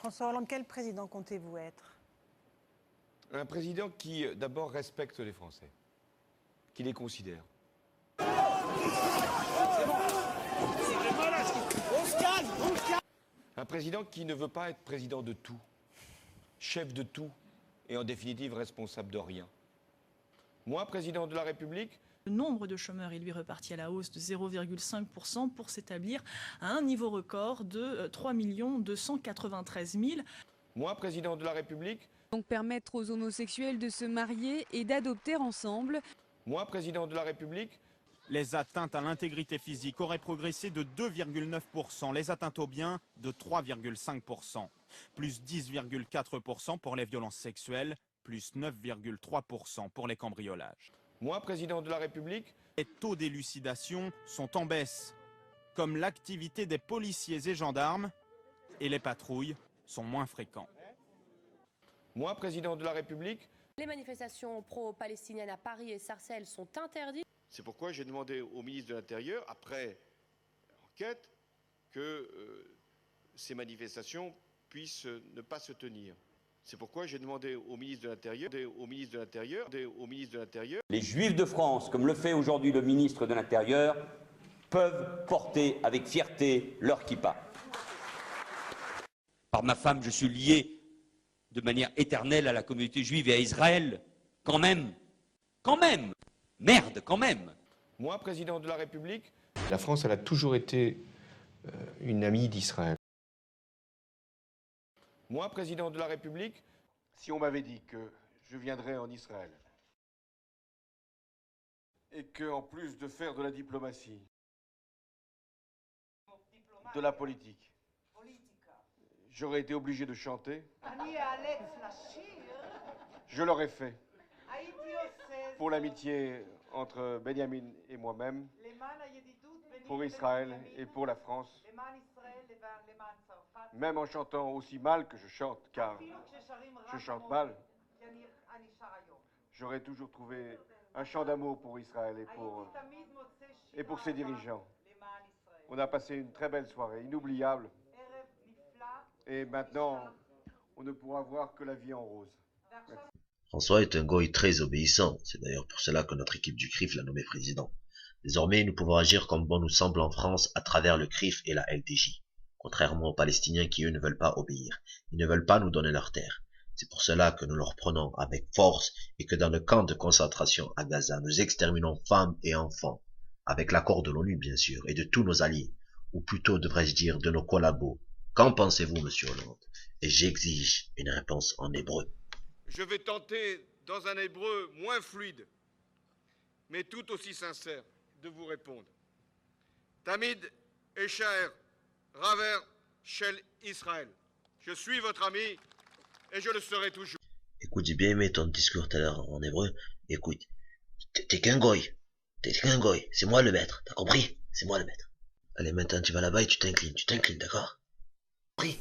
François Hollande, quel président comptez-vous être? Un président qui, d'abord, respecte les Français, qui les considère. Un président qui ne veut pas être président de tout, chef de tout et en définitive responsable de rien. Moi, président de la République, le nombre de chômeurs est lui reparti à la hausse de 0,5% pour s'établir à un niveau record de 3 293 000. moi, président de la République, Donc permettre aux homosexuels de se marier et d'adopter ensemble. moi, président de la République, les atteintes à l'intégrité physique auraient progressé de 2,9%, les atteintes aux biens de 3,5%, plus 10,4% pour les violences sexuelles, plus 9,3% pour les cambriolages. moi, président de la République, Les taux d'élucidation sont en baisse, comme l'activité des policiers et gendarmes, et les patrouilles sont moins fréquentes. moi, président de la République, Les manifestations pro-palestiniennes à Paris et Sarcelles sont interdites. c'est pourquoi j'ai demandé au ministre de l'Intérieur, après enquête, que ces manifestations puissent ne pas se tenir. C'est pourquoi j'ai demandé au ministre de l'Intérieur, Les Juifs de France, comme le fait aujourd'hui le ministre de l'Intérieur, peuvent porter avec fierté leur kippa. Par ma femme, je suis lié de manière éternelle à la communauté juive et à Israël. Quand même, merde, quand même. moi, président de la République, La France, elle a toujours été une amie d'Israël. moi, président de la République, Si on m'avait dit que je viendrais en Israël et que, en plus de faire de la diplomatie, de la politique, j'aurais été obligé de chanter, je l'aurais fait. Pour l'amitié entre Benjamin et moi-même, pour Israël et pour la France, même en chantant aussi mal que je chante, car je chante mal, j'aurais toujours trouvé un chant d'amour pour Israël et pour ses dirigeants. On a passé une très belle soirée, inoubliable, et maintenant, on ne pourra voir que la vie en rose. Merci. François est un goy très obéissant, c'est d'ailleurs pour cela que notre équipe du CRIF l'a nommé président. Désormais, nous pouvons agir comme bon nous semble en France à travers le CRIF et la LDJ. Contrairement aux Palestiniens qui, eux, ne veulent pas obéir. Ils ne veulent pas nous donner leur terre. C'est pour cela que nous leur prenons avec force et que dans le camp de concentration à Gaza, nous exterminons femmes et enfants, avec l'accord de l'ONU, bien sûr, et de tous nos alliés, ou plutôt, devrais-je dire, de nos collabos. Qu'en pensez-vous, monsieur Hollande? Et j'exige une réponse en hébreu. je vais tenter, dans un hébreu moins fluide, mais tout aussi sincère, de vous répondre. Tamid Eshaer, Raver Shel Israël. Je suis votre ami et je le serai toujours. Écoute, j'ai bien aimé ton discours tout à l'heure en hébreu. Écoute, t'es qu'un goy. T'es qu'un goy. C'est moi le maître. T'as compris? C'est moi le maître. Allez, maintenant tu vas là-bas et tu t'inclines, d'accord? Compris?